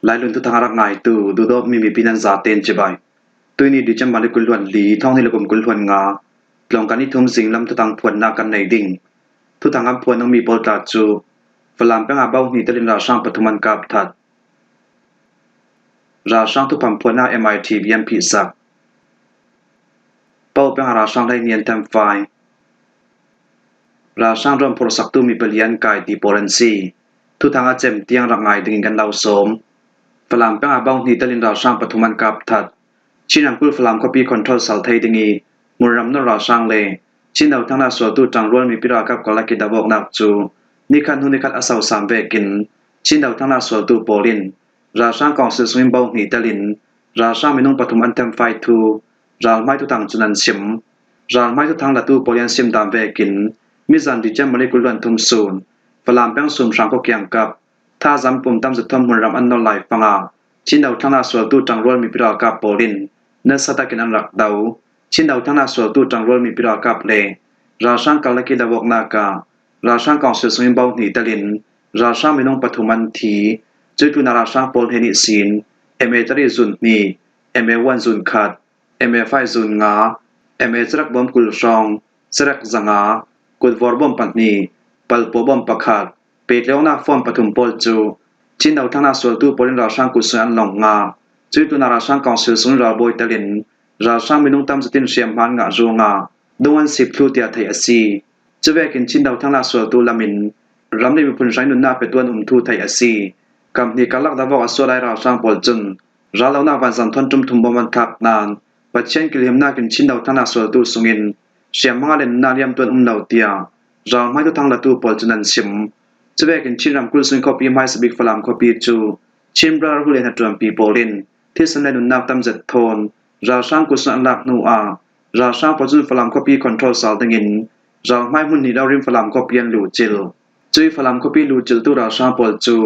ลายลุนทุทางรักไงตูดูดอบมีปีนันซาเตนเจบายตัวนี้ดิจำมาเลกุลวันลีท่องในระบบกุลวันงาลองกันที่ทุ่มสิงลำทุทางพวนนากันในดิ่งทุทางอันพวนต้องมีโปรตาจูฝรั่งเป็นอาเบ้าหนีตะลินราช่างปฐุมันกับทัดราช่างทุพัมพวนนาMITเบียมพิศักเป้าเป็นราช่างได้เนียนเต็มไฟราช่างรวมโปรสักตูมีเปลี่ยนกายตีโปเลนซีทุทางอาเจมเตียงรักไงดึงกันเราสมฝรั่งเป็นอาเบ้าหนีตะลินราช่างปฐุมันกับทัดชินังกุลฝรั่งก็ปีคอนโทรลสัลไทยดึงีมุรำนราช่างเลยชินเอาทั้งนาสวดตูจังรวนมีพิรากับกอลักิดาบอกนักจูนิคันหุนิคัดอาสาวสามเวกินชินเอาทั้งนาสวดตูโปลินราช่างกองสื่อสวิมเบาหนีตะลินราช่างมีนุ่งปฐมอันเต็มไฟทูราไม่ทุตังจุนันชิมราไม่ทุทังละตูโปลียนซิมดามเวกินมิจันดิเจมมาเลกุลันทุมซูนฝรั่งเป็นซุมช่างก็เกียงกับถ้าจำปุ่มตามจุดทอมมุรำอันนอลไลฟังอาชินเอาทั้งนาสวดตูจังรวนมีพิรากับโปลินเนสตากินอันรักดาวชินเอาทั้งนาสวดตูจังรวนมีพิรากับเลราช่างกาลกิดาบอกนาการาช่างกองสื่อสวิมเบาหนีตะลินราช่างมีนุ่งปฐุมันทีจุดตุนาราช่างโปลเฮนิซินตรีซุนนีวันซุนขัดไฟซุนงาสรักบอมกุลซองสรักจังากุลวอร์บอมปันนีปัลปบอมปักขัดเปิดเลี้ยวนาฟอมปฐุมโปลจูชินเอาทั้งนาสวดตูโปลินราช่างกุศลหลงงาจุดตุนาราช่างกองสื่อสวิมราบอยตะลินราช่างมีนุ่งตามสตินเชียมมันงาจูงาดวนสิบพลูเตียไทยซีจะแวกินชินดาวทั้งลาสวตูลามินรำได้มีผลใช้นุนนาเป็ดวนทูไทยซีกำนี้กัลักดาวอสวดายราช่างปอลจุนราลาวนาวันสันทนจุมทุมบมันทักนานปัจเจนกิลิมนากินชินดาวทั้งลาสวตูสุงินเสียมังเลนนาเลียมตัวนดาวเตียราไม่ทุทั้งละตูปอลจุนันชิมจะแวกินชินรำกุลสุนคอปีไม้สบิกฟลามคอปีจูชิมบราร์ฮูเลนจวมปีโปลินที่สันเลนุนนาตั้มเจ็ดโทนราช่างกุศลลักนูอาราช่างปอจุนฟลามคอปีคอนโทรลสาวตังินเราไม่มุ่งหนีเราริมฝรั่งก็เปลี่ยนลูจิลจุยฝรั่งก็เปลี่ยนลูจิลตัวเราช่างปอลจู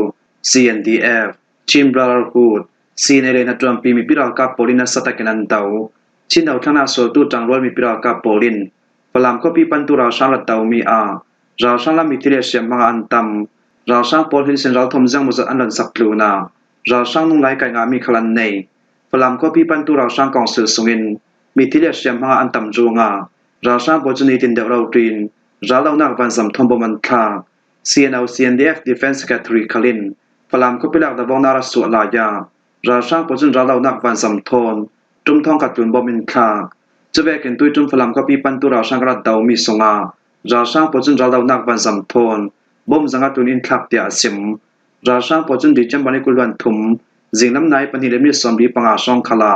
CNDF ชิมบราร์ฮูดซีเนเรนตรวมปีมีพิรากับโปลินสตักนันเตาชินเอาทั้งนาโซตูจังรวมมีพิรากับโปลินฝรั่งก็ปีปันตัวเราช่างละเตามีอาเราช่างละมีที่เรียกเสียงมังอันตัมเราช่างโปลินเซนเราทมจังมุจัดอันลันสักลูนาเราช่างนุ่งไหลไก่งามีขลันในฝรั่งก็ปีปันตัวเราช่างกองสื่อสุงินมีที่เรียกเสียงมังอันตัมจูงาราช่างปอจุนีตินเดเรากรีนราเหล่านักวันสัมทอมบมันคา CNDF Defense Secretary คลินฝรั่งก็ไปหลักดาวนาราสุลายาราช่างปอจุนราเหล่านักวันสัมทอนจุมทองกัดตุนบอมินคาจะแวกกันตุยจุมฝรั่งก็ปีปันตุราช่างกระดาวมีสงาราช่างปอจุนราเหล่านักวันสัมทอนบอมสังกัดตุนอินทักเตียสิมราช่างปอจุนดิจัมบันิกุลวันทุมจิงน้ำนายปนิเลมิสอมบีปังอาซองคลา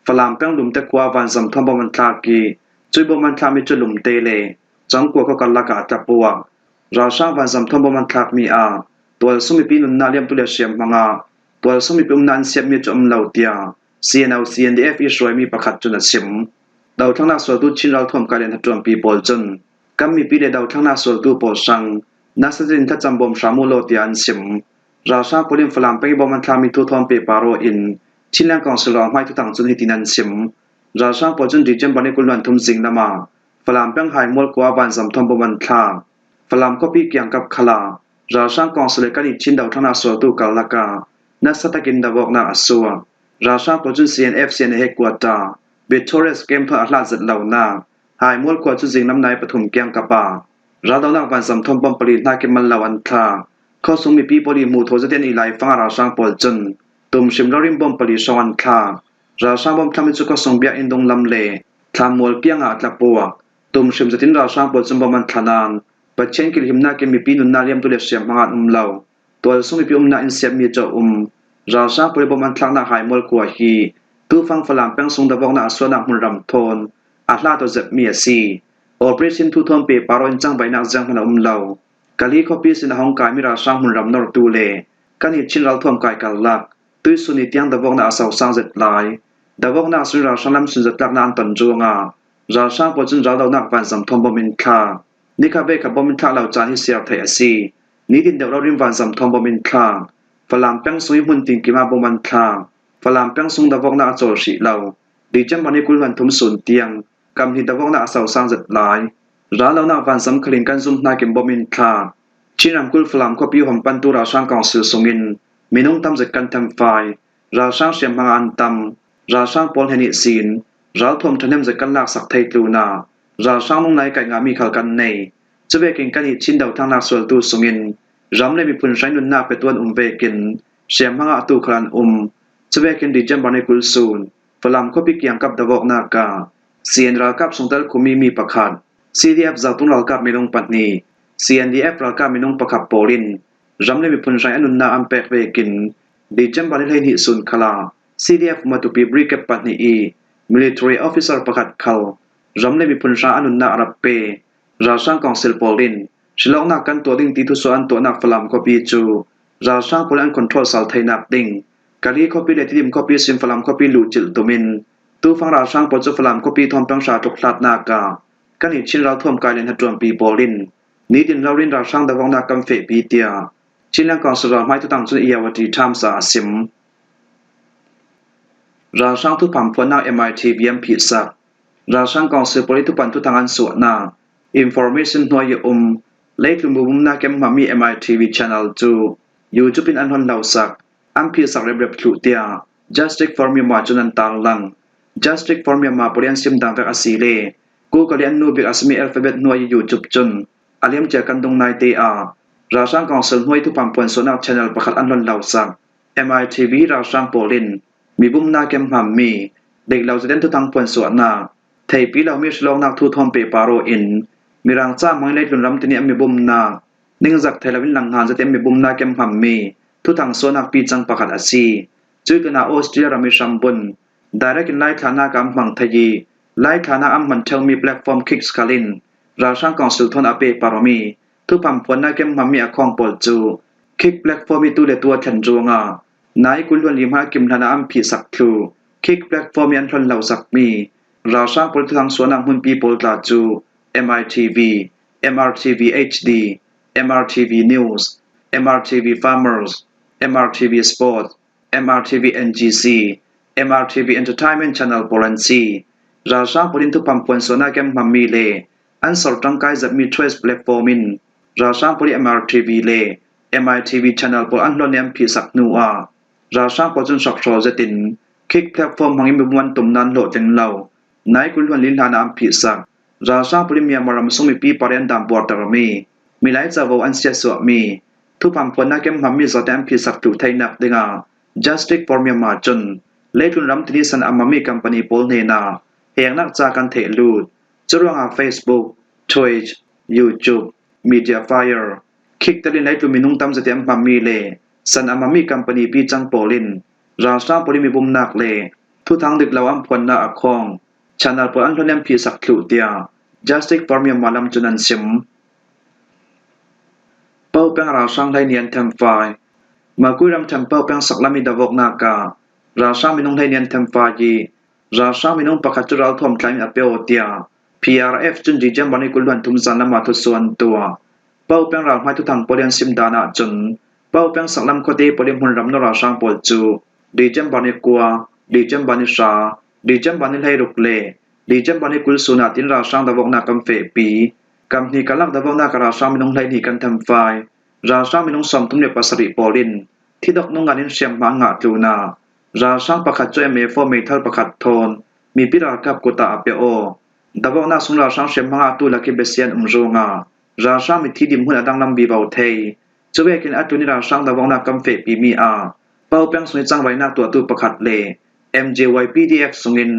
ฝรั่งเป้งลุมตะกัววันสัมทอมบอมันคากีจุยบมันทามิจุลุมเตเลจังกัวก็กันลักอาตะปัวราช่างวันสัมทอมบมันทักมีอาตัวสมิปีนุนนาเลียมตุเลเชียมมังอาตัวสมิปีนันเสียมีจุมเหล่าเตีย CNDF อีช่วยมีประคัดจุนเสียมดาวทั้งนักสวดตูชินเราท่วมการเรียนทัดจวมปีโปลจุนกัมมีปีเดดาวทั้งนักสวดตูโปสังนักสตินทัดจำบอมสามุโลเตียนเสียมราช่างปลิมฝรั่งไปบอมันทามีทุทอมเปปาโรอินชินแรงกองสลองไม่ทุตังจุนหิตินันเสียมราช่างปอจุนดิเจมบันิกุลวันทุมสิงนามาฝรั่งเป็นหายมวลกว่าบันสัมทอมบมันคาฝรั่งก็ปีเกียงกับขลาราช่างกองสเลกันอิชินดาวทนาสวตูกัลลักานักสตกินดาวกนาอสัวราช่างปอจุน CNF เฮกวาตาบิทอเรสเกมทออัลลาจัดเหล่านาหายมวลกว่าจุนสิงน้ำนายปฐุมเกียงกับปาราดาวนักบันสัมทอมบอมปรีนาเกมันลาวันคาข้อสงมีปีปรีมูโทจะเตียนอีไลฟังราช่างปอจุนตุมชิมลาริมบอมปรีสวันคาราช่างบอมทำให้จุกส่งเบียอินดงลำเลทำมวลเปียงอาตะปัวตุมชิมจะทิ้งราช่างปอจุนบอมันขนานปัจเจนกิลหิมนาเกมีปีนุนนาเลียมตุเลเสียมังอาเหล่าตัวสงมีปีนาอินเสียมีจ่อราช่างปริบอมันทางนาหายมวลกว่าฮีตู้ฟังฝรั่งแป้งทรงดาวนาสวนักมุนรำทนอัลลาตัวเจ็บมีซีโอเปรชั่นทุทอมเปปารอนจังใบนักจังพนาเหล่ากะลีคอปีสินห้องกายมีราช่างมุนรำนอร์ตูเลกันหิชินเราทวมกายกัลลักตุยสุนิตยังดาวนาสาวสังเจ็ดลายดาวนาสุราช่างลำสุนจัดลักนานตันจวงาราช่างปอจุนราดาวนักวันสัมทอมบอมินคานิคาเบกับบอมินคาเหล่าจานฮิเซียเทอซีนิดินเดวเราริมวันสัมทอมบอมินคาฝรั่งแป้งซุยหุ่นติงกิมาบอมันคาฝรั่งแป้งซุงดาวนาโจชิเหล่าดิจัมบันิกุลวันทุมสุนเตียงกำหิดาวนาสาวสังเจ็ดลายราเหล่านักวันสัมคลิงกันซุมนาเกมบอมินคาชินามกุลฝรั่งก็พิวหอมปันตุราช่างกองสื่อสงิน มีน้องตำจะกันทำไฟราช่างเสียมบางอันตำราช่างปอลเฮนิซีนราทวมทนมจะกันลากสักไทยตูนาราช่างน้องนายไก่งามีขกันในจะเวกินกันหิชินดาวทางนักสวลตูสงินรำเลยมีพุนใช้นุนนาไปตัวเวกินเสียมบางอัตูคลานจะเวกินดิจัมบานิกุลซูนฝรั่งก็พิกยังกับดาวกนากาเซียนรากับสงตัลคุมีประคัด CDF จากตุนรากับมีน้องปัตนี CNDF รากับมีน้องประคับโปลินรำเลยมีพุนใช้อนุนนาอัมเปกเวกินดิจัมบานิเลยหิสุนคลา CDF มาตุปีบริกปัตนี Military Officer ประคัดเขารำเลยมีพุนใช้อนุนนาอารับเปราช่างกองเซลโปลินฉลองนักกันตัวดิ่งที่ทุสวนตัวนักฝรั่งก็ปีจูราช่างโปลินคอนโทรลสัลไทนักดิ่งกาลีคอปีเลติดิมคอปีซิมฝรั่งคอปีลูจิลตุมินตู้ฟังราช่างปจุฝรั่งคอปีทอมปังชาตุกลาดนากากันหิชินเราท่วมกายเลนหัดรวมปีโปลินนี้ดินเรารินราช่างดาวงนักกัมเฟปีเตียชินลังกองสระไม้ทุตังจุนเอียวตีทามสาสิมราช่างทุพัมพวนา MIT เบียมผิดสักราช่างกองสืบโปลิทุปันทุตังอันสวนนา Information หน่วยเล็กลุมบุมนาเกมมามี MITV Channel 2 YouTube เป็นอันหอนเหล่าสักอัมพีสักเรียบๆทุเตีย Justice for Myanmar จุนันตางลัง Justice for Myanmar ปริยันซิมดังเวกอาศิเลกูก็เรียนนูเบกอาสมีอัลฟาเบตหน่วย YouTube จุนอาเลียมเจอกันตรงนายเตอาราช่างกองสืบหน่วยทุพัมพวนโซนัก Channel ประคัดอันหอนเหล่าสัก MITV ราช่างโปลินมีบุมนาเกมมามีเด็กเราจะเล่นทุตังพวนสวนนาไทยปีเรามีฉลองนักทูทอมเปปาโรอินมีรางจ้ามังเล็กลุนลำที่นี่มีบุมนานิ่งจากไทยลวินหลังหานจะเต็มมีบุมนาเกมพัมมีทุกทางโซนักปีจังประคัดอาซีจุยกันอาออสเตรเลียรามิชัมบุนได้ได้กินไล่ฐานะกำมังไทยไล่ฐานะอัมมันเทลมีแพลตฟอร์มคิกสกาลินราช่างกองสุลทนอาเปปารมีทุกพัมพวนนาเกมพัมมีอคองปอลจูคิกแพลตฟอร์มมีตัวเลตัวฉันจวงานายกุลวันลิมหากิมฐานะอัมพีสักทูคิกแพลตฟอร์มยันทนเหล่าสักมีราช่างปอลทุกทางโซนักหุ่นปีปอลตาจูMITV, MRTV HD, MRTV News, MRTV Farmers, MRTV Sport, MRTV NGC, MRTV Entertainment Channel Polansi, Rasha Polin tu pampun sona kem mamile, answer tangkai zat mi trace platformin, Rasha Poli MRTV le, MITV Channel Pol anlon MP saknua, Rasha Polun Shokro zatin, kick platform hangim buwan tumnan lo jeng lau, nai kulwan linhana MP sak,ราชาปริมีมารมสุมิปีปารีนดามบอร์ตรมีหลายจะวอันเสียสวมีทุกพัมพลนักเกมพัมมีสแตมพิสักตุไทยนักดิงา Justice for Myanmar จนเล็กลุนรำที่นิสันอามามีคัมปานีโพลเนนาเองนักจากกันเทลูดจรวงอา Facebook Twitch YouTube Mediafire คิกตะลินไลตุมินุงตำสแตมพัมมีเลสันอามามีคัมปานีปีจังโปลินราชาปริมีบุมนักเลทุกทางดึกเราอัมพลนาอักคองChannel ปออันทนมพิสักตุเตีย Justice for Myanmar ลำจุนันซิมเป้าเป็นราช่างได้เนียนเทมไฟมาคุยรำเทมเป้าเป็นสักลามิดาวกนาการาช่างมีน้องได้เนียนเทมไฟยีราช่างมีน้องประคัตจุราทวมไทม์อเปโอเตีย PRF จุนดีจัมบันิกุลวันทุมสันละมาทุส่วนตัวเป้าเป็นราให้ทุกทางปอเลียนซิมดานาจนเป้าเป็นสักลำคดีปอเลียนหุ่นรำนราช่างปอลจูดีจัมบันิกัวดีจัมบันิชาดีจัมบันิไลรุกเลดีจัมบันิกุลสุนาตินราช่างดาวกนากัมเฟปีกัมนีกัลักดาวนาการาช่างมีน้องไลนีกันทำไฟราช่างมีน้องสมทุมเนปัสริปอลินที่ดอกน้องงานินเชียงมังงะตูนาราช่างประคัดจ่วยเมฟอเมทัลประคัดโทนมีพิรากับกุตาอเปโอดาวนาสุนราช่างเชียงมังงะตูลักิเบเซียนโรงาราช่างมีที่ดิมหุ่นดังลำบีเบาเทยจะเวกินอัตุนิราช่างดาวนากัมเฟปีมีอาเป้าเปียงสุนิจังไว้นาตัวตูประคัดเลMJYPDF สงิน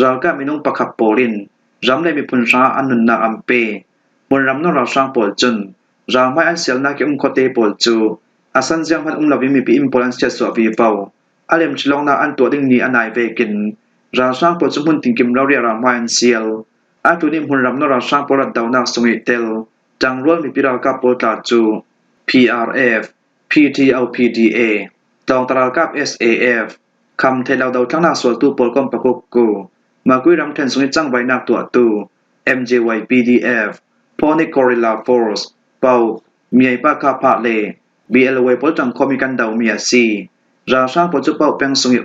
ราก็มีน้องประคับโปลินรำได้มีพุนชาอันนุนนาอัมเปบนรำนราช่างโปลจุนรางไม่อันเสียลนักอุมโคเตโปลจูอาสันเจียงพันลาวิมีปีอิมโพลันเชียสวาวีเฝ้าอาเลมฉลองนาอันตัวดิ่งนี้อันไหนเวกินราช่างโปลจุนหุ่นติงกิมเราเรียรางไม่อันเสียลอาตุนิมหุ่นรำนราช่างโปลดาวนักสงิเตลจังรวนมีปีรากับโปลตาจู PRF PTLPDA ตองตรากับ SAFคำเทลาดาวทั้งนาส่วนตู้โปลกอมประกบกูมากุยรำเทนสุนิจังไว้นักตัวตู้ MJYPDF Pony Gorilla Force เป่าเมียปาคาพาเล BLW โปลจังคอมิกันดาวเมียซีราช่างโปลจุเป่าเป็นสุนิ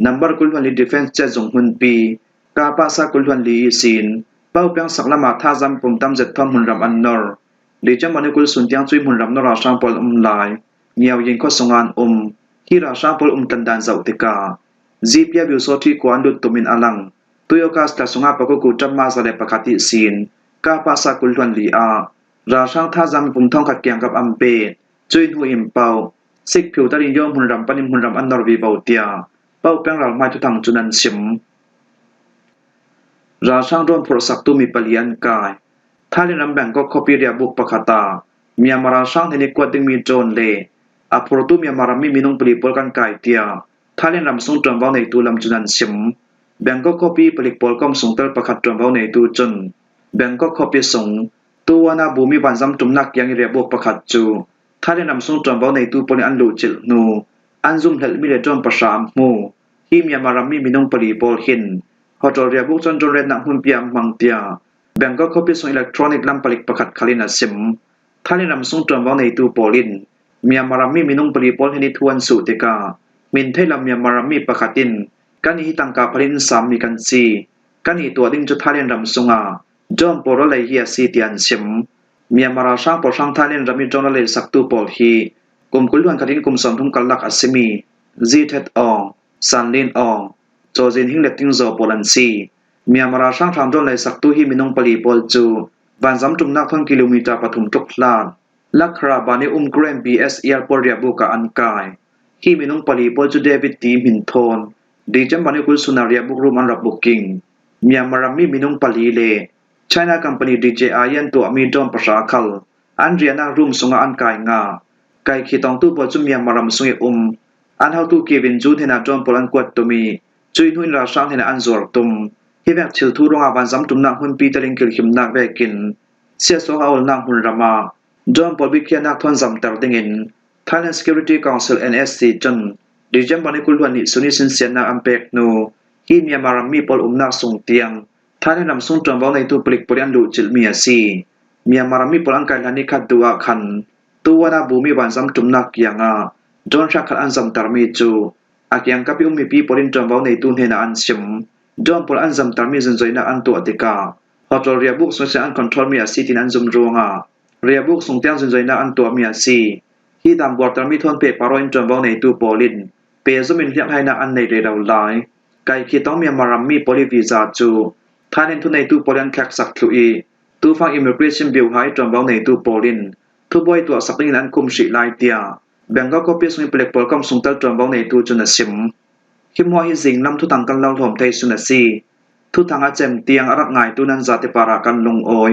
นัมเบอร์กุลวันลีดีเฟนส์เจ็ดจงหุ่นปีกาปาซากุลวันลีซีนเป่าเป็นสักละมาท่าจำปุ่มตำเจ็ดทอมหุ่นรำอันนอร์ดีจังมันกุลสุนเตียงจุยหุ่นรำนราช่างโปลลาย เงียวยิงข้อสงานที่ราชาพลตันดานเจ้าติกาจีเปียบิวโซที่กวนดุตุมินอลังตุยกาสตาสงาปะกุจัมมาซาเลปะคติซีนกาปาสากุลทวนลีอาราชาท่าจำปุ่มท่องขัดเกียงกับอัมเปจุยหูอิมเปาสิกผิวตะลินยอมหุนรำปนิมหุนรำอันนอร์วีเบาเตียเป้าแป้งเราไม่ทุทังจุนันชิมราชาร่วมโปรสักตุมีปลียนกายท่าเรียนรำแบ่งก็คอปีเรียบุกปะคตามีอามาราชาเทนิกวดิงมีโจนเลอโปรตุมีอามารามีนงปลีปอลกันกายเตียท่าเรียนรำส่งตรวมเบาในตูลำจุนันชิมแบ่งก็คอปีปลีปอลกอมส่งเตลประคัดตรวมเบาในตูจนแบ่งก็คอปีส่งตัวนาบูมีวันซ้ำจุมนักยังเรียบุกประคัดจูท่าเรียนรำส่งตรวมเบาในตูปนอันลูจิลนูอันซุมเฮลมีเรจอมประชามมูที่มีอามารามีนงปลีปอลหินฮอตเรียบุกจนเรนนักหุ่นเปียมังเตียแบ่งก็คอปีส่งอิเล็กทรอนิกส์ลำปลิกประคัดคาลินาซิมท่าเรียนรำส่งตรวมเบาในตูปอลินมีอามารามีนงปลีปอลหินทวนสุติกามินเทลมีอามารามีประคัดินกันหิตังกาพลินสามีกันซีกันหิตัวดิ้งจุดท่าเรียนรำส่งจอมปอลเลยเฮียซีเตียนซิมมีอามาราช่างปอช่างท่าเรียนรำมีจอนเลยสักตูปอลฮีกลุ่มกุลวนคัดินกลุ่มสอนทุ่มกัลลักอัสมีซีเทตอองซันลินอองโจจินหิงเล็กติงโซปอลันซีมีอามาราช่างทำจอนเลยสักตูฮีมีนงปลีปอลจูวันซ้ำจุมนักท่องกิโลเมตรปฐุมทุกลานลักคราบานิเกรมบีเอสเอลปอเรียบุกอันกายฮีมีนงปลีปอลจูเดวิดตีมินโทนดีจัมบานิกุลสุนาเรียบุกรูมันรับบุกิงมีอามารามีนงปลีเลChina Company DJI ยันตัวมีดอมประชาคัลอันเรียนารุมสงอันกายงาไกขีตองตู้ปอจุมีมารำสงอันเฮาตู้เกวินจูเทนาจอมปลันกวดตุมีจุยนุนราชาเทนาอันจวรตุมฮิแบกชิลทูรงอาวันซัมตุมนักหุ่นปีตะลิงกิลขิมนักเวกินเสียสงเอานักหุ่นรามาจอมปอบิเคียนักทวนซัมตัรดิงิน Thailand Security Council NSC จนดิจัมบันิกุลวันนิสุนิสินเสียนักอัมเปกนูฮิมีมารำมีปอลนักส่งเตียงท่านได้นำส่งตรวจเบาในตัวปลิกปริยันดูจิลมีอาซีมีอามารามีปลังการลันิคัดตัวขันตัวนาบูมีวันซ้ำจุมนักยังจอนชักขัดอันซ้ำตารมีจูอากิยังกับยุมีปีปรินตรวจเบาในตัวเฮนาอันชิมจอนปลันซ้ำตารมีจนใจนักอันตัวติกาฮอตเรียบุกส่งเสียอันคอนโทรลมีอาซีที่นั้นจุมรัวงเรียบุกส่งเตียงจนใจนักอันตัวมีอาซีที่ตามบอร์ตารมีทวนเปปารอยตรวจเบาในตัวปลินเปย์จุมินเลียงให้นักอันในเรือดาวไลไก่ขีต้องมีอามารามีปลิวีซาจูท่านเห็นทุนในตู้ปอลินแขกสักทุอีตู้ฟังอิมเมกเรชั่นบิลหายจอมเบาในตู้ปอลินทุบอยตัวสักนินั้นคุมสีลายเตียแบ่งก็เปียสุนิเปล็กปอลกำส่งเตลจอมเบาในตู้จุนสิมคิมหัวฮิสิงนำทุตังกันเล่าถมไทยสุนซีทุตังอาเจมเตียงรักง่ายตู้นั้นจัติปารากันลงโอย